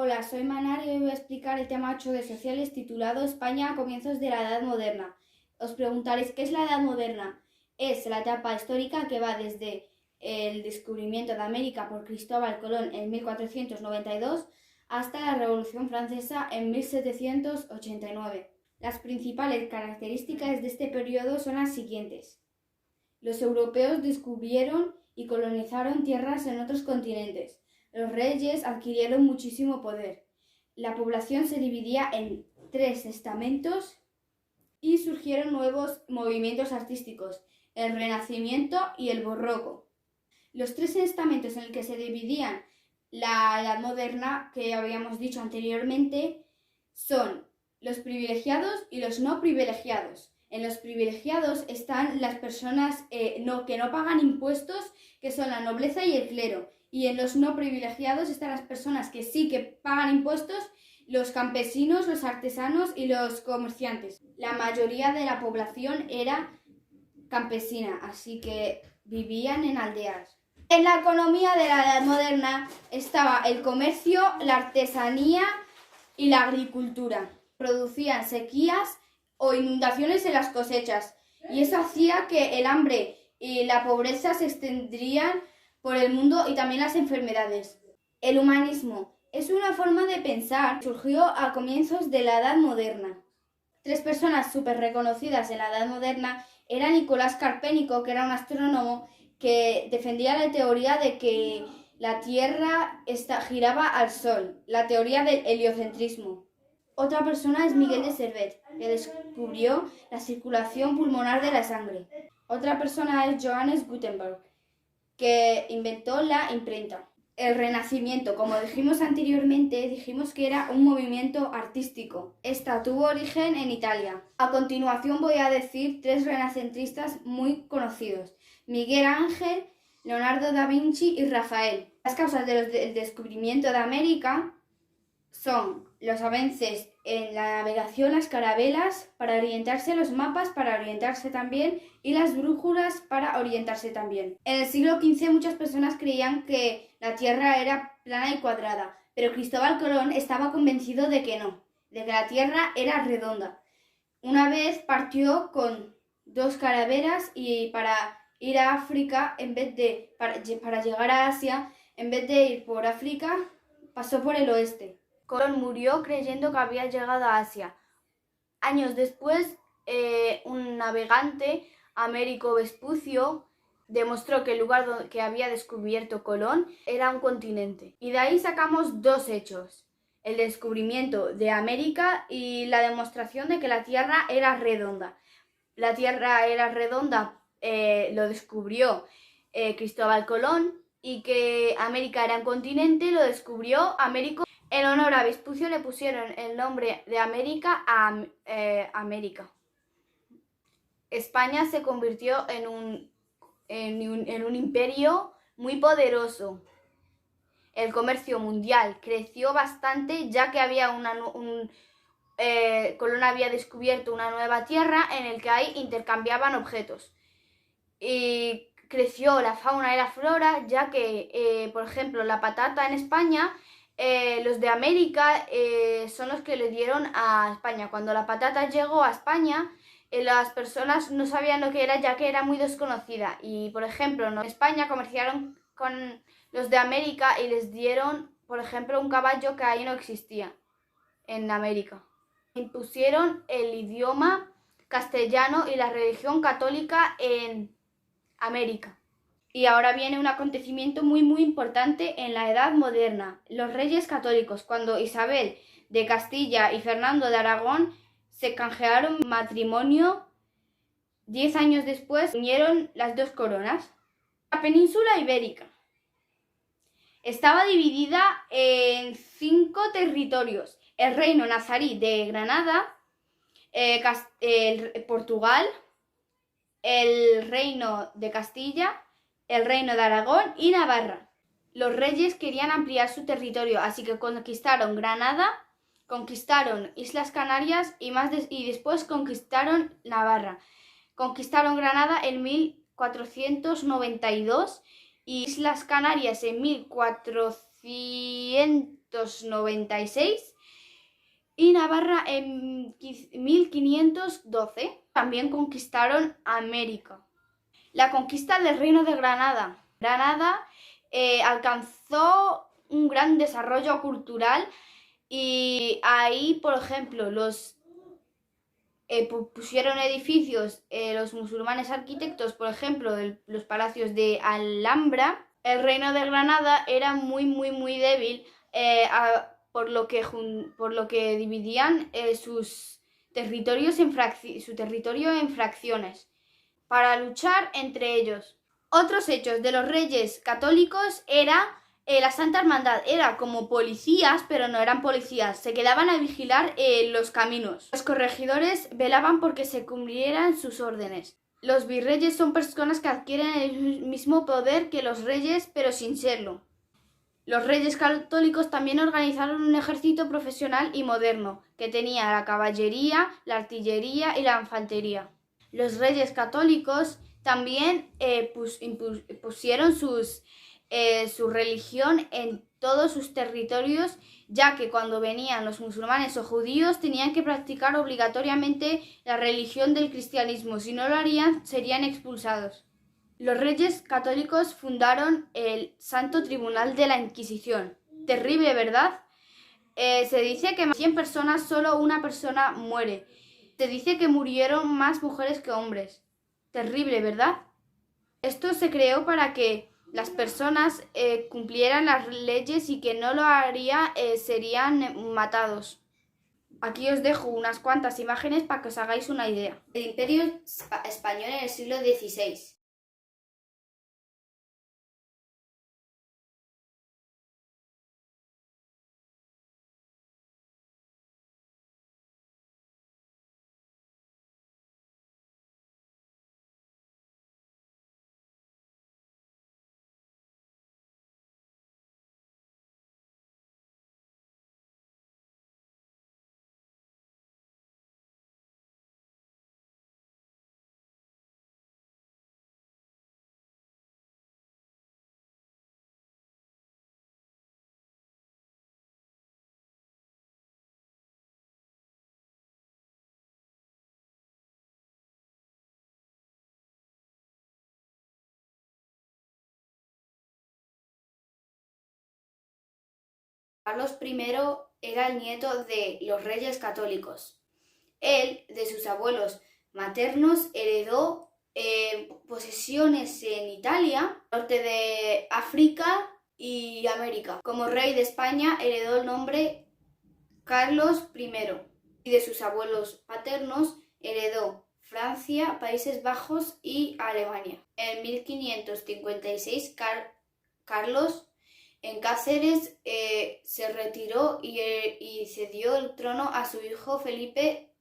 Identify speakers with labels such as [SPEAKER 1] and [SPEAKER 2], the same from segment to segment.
[SPEAKER 1] Hola, soy Manar y hoy voy a explicar el tema 8 de sociales titulado España a comienzos de la Edad Moderna. Os preguntaréis, ¿qué es la Edad Moderna? Es la etapa histórica que va desde el descubrimiento de América por Cristóbal Colón en 1492 hasta la Revolución Francesa en 1789. Las principales características de este periodo son las siguientes. Los europeos descubrieron y colonizaron tierras en otros continentes. Los reyes adquirieron muchísimo poder. La población se dividía en 3 estamentos y surgieron nuevos movimientos artísticos, el Renacimiento y el Barroco. Los 3 estamentos en los que se dividían la Edad Moderna, que habíamos dicho anteriormente, son los privilegiados y los no privilegiados. En los privilegiados están las personas que no pagan impuestos, que son la nobleza y el clero. Y en los no privilegiados están las personas que sí que pagan impuestos, los campesinos, los artesanos y los comerciantes. La mayoría de la población era campesina, así que vivían en aldeas. En la economía de la Edad Moderna estaba el comercio, la artesanía y la agricultura. Producían sequías o inundaciones en las cosechas, y eso hacía que el hambre y la pobreza se extendieran por el mundo y también las enfermedades. El humanismo es una forma de pensar que surgió a comienzos de la Edad Moderna. 3 personas súper reconocidas en la Edad Moderna eran Nicolás Copérnico, que era un astrónomo que defendía la teoría de que la Tierra giraba al Sol, la teoría del heliocentrismo. Otra persona es Miguel de Servet, que descubrió la circulación pulmonar de la sangre. Otra persona es Johannes Gutenberg, que inventó la imprenta. El Renacimiento, como dijimos anteriormente, dijimos que era un movimiento artístico. Esta tuvo origen en Italia. A continuación voy a decir 3 renacentistas muy conocidos: Miguel Ángel, Leonardo da Vinci y Rafael. Las causas del descubrimiento de América son los avances en la navegación, las carabelas para orientarse, los mapas para orientarse también y las brújulas para orientarse también. En el siglo XV muchas personas creían que la Tierra era plana y cuadrada, pero Cristóbal Colón estaba convencido de que no, de que la Tierra era redonda. Una vez partió con 2 carabelas y para ir a África, para llegar a Asia, en vez de ir por África, pasó por el oeste. Colón murió creyendo que había llegado a Asia. Años después, un navegante, Américo Vespucio, demostró que el lugar que había descubierto Colón era un continente. Y de ahí sacamos 2 hechos: el descubrimiento de América y la demostración de que la Tierra era redonda. La Tierra era redonda, lo descubrió Cristóbal Colón, y que América era un continente lo descubrió Américo. En honor a Vespucio le pusieron el nombre de América a América. España se convirtió en un imperio muy poderoso. El comercio mundial creció bastante, ya que Colón había descubierto una nueva tierra en la que ahí intercambiaban objetos. Y creció la fauna y la flora, ya que, por ejemplo, la patata en España, los de América son los que le dieron a España. Cuando la patata llegó a España, las personas no sabían lo que era, ya que era muy desconocida. Y, por ejemplo, en España comerciaron con los de América y les dieron, por ejemplo, un caballo que ahí no existía en América. Impusieron el idioma castellano y la religión católica en América. Y ahora viene un acontecimiento muy importante en la Edad Moderna: los reyes católicos. Cuando Isabel de Castilla y Fernando de Aragón se canjearon matrimonio, 10 años después unieron las 2 coronas. La península ibérica estaba dividida en 5 territorios: el reino nazarí de Granada, Portugal, el reino de Castilla, el reino de Aragón y Navarra. Los reyes querían ampliar su territorio, así que conquistaron Granada, conquistaron Islas Canarias y después conquistaron Navarra. Conquistaron Granada en 1492 y Islas Canarias en 1400 1596 y Navarra en 1512. También conquistaron América. La conquista del Reino de Granada. Granada alcanzó un gran desarrollo cultural y ahí, por ejemplo, pusieron edificios, los musulmanes arquitectos, por ejemplo, los palacios de Alhambra. El Reino de Granada era muy débil, por lo que dividían sus territorios su territorio en fracciones para luchar entre ellos. Otros hechos de los reyes católicos era la Santa Hermandad. Era como policías, pero no eran policías. Se quedaban a vigilar los caminos. Los corregidores velaban porque se cumplieran sus órdenes. Los virreyes son personas que adquieren el mismo poder que los reyes, pero sin serlo. Los reyes católicos también organizaron un ejército profesional y moderno, que tenía la caballería, la artillería y la infantería. Los reyes católicos también pusieron su religión en todos sus territorios, ya que cuando venían los musulmanes o judíos tenían que practicar obligatoriamente la religión del cristianismo. Si no lo harían, serían expulsados. Los reyes católicos fundaron el Santo Tribunal de la Inquisición. Terrible, ¿verdad? Se dice que de 100 personas solo una persona muere. Se dice que murieron más mujeres que hombres. Terrible, ¿verdad? Esto se creó para que las personas cumplieran las leyes y que no lo haría serían matados. Aquí os dejo unas cuantas imágenes para que os hagáis una idea. El Imperio Español en el siglo XVI. Carlos I era el nieto de los reyes católicos. Él, de sus abuelos maternos, heredó posesiones en Italia, norte de África y América. Como rey de España heredó el nombre Carlos I y de sus abuelos paternos heredó Francia, Países Bajos y Alemania. En 1556 Carlos en Cáceres se retiró y cedió el trono a su hijo Felipe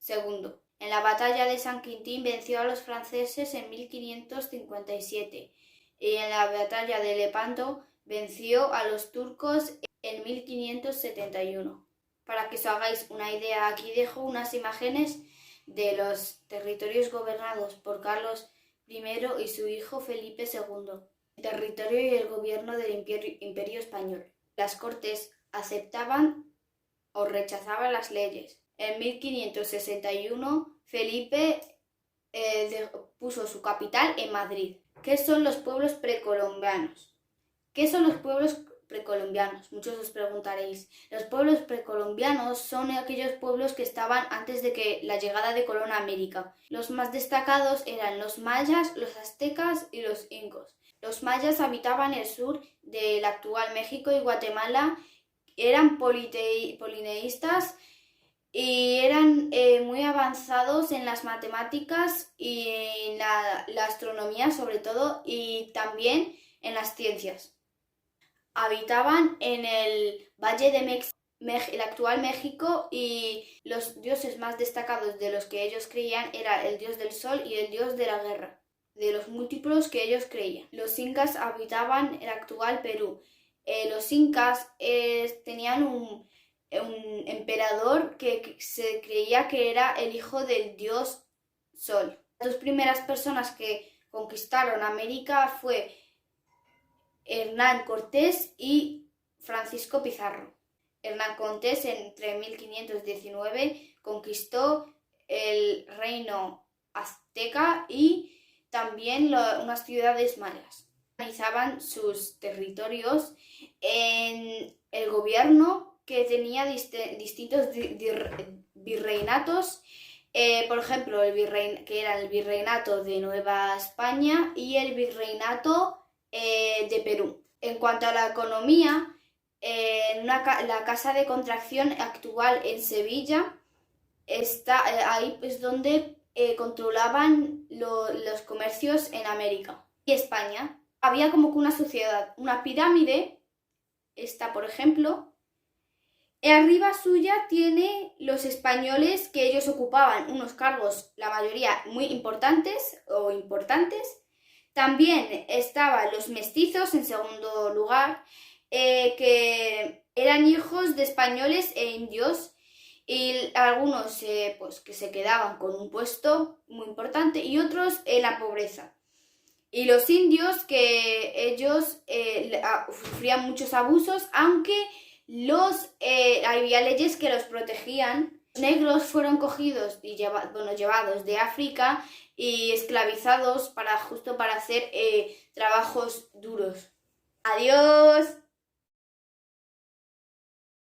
[SPEAKER 1] II. En la batalla de San Quintín venció a los franceses en 1557 y en la batalla de Lepanto venció a los turcos en 1571. Para que os hagáis una idea, aquí dejo unas imágenes de los territorios gobernados por Carlos I y su hijo Felipe II. El territorio y el gobierno del Imperio Español. Las Cortes aceptaban o rechazaban las leyes. En 1561 Felipe puso su capital en Madrid. ¿Qué son los pueblos precolombianos? ¿Qué son los pueblos precolombianos? Muchos os preguntaréis. Los pueblos precolombianos son aquellos pueblos que estaban antes de que la llegada de Colón a América. Los más destacados eran los mayas, los aztecas y los incos. Los mayas habitaban el sur del actual México y Guatemala, eran polineístas y eran muy avanzados en las matemáticas y en la astronomía sobre todo, y también en las ciencias. Habitaban en el Valle de el actual México, y los dioses más destacados de los que ellos creían era el dios del sol y el dios de la guerra, de los múltiplos que ellos creían. Los incas habitaban el actual Perú. Los incas tenían un emperador que se creía que era el hijo del dios Sol. Las dos primeras personas que conquistaron América fue Hernán Cortés y Francisco Pizarro. Hernán Cortés entre 1519 conquistó el reino azteca y también unas ciudades mayas. Organizaban sus territorios en el gobierno que tenía distintos virreinatos, por ejemplo, que era el virreinato de Nueva España y el virreinato de Perú. En cuanto a la economía, la casa de contracción actual en Sevilla está ahí es donde controlaban los comercios en América y España. Había como que una sociedad, una pirámide, esta por ejemplo, arriba suya tiene los españoles que ellos ocupaban unos cargos, la mayoría muy importantes o importantes. También estaban los mestizos en segundo lugar, que eran hijos de españoles e indios, y algunos pues que se quedaban con un puesto muy importante y otros en la pobreza. Y los indios, que ellos sufrían muchos abusos, aunque había leyes que los protegían. Los negros fueron cogidos y llevados de África y esclavizados justo para hacer trabajos duros. ¡Adiós!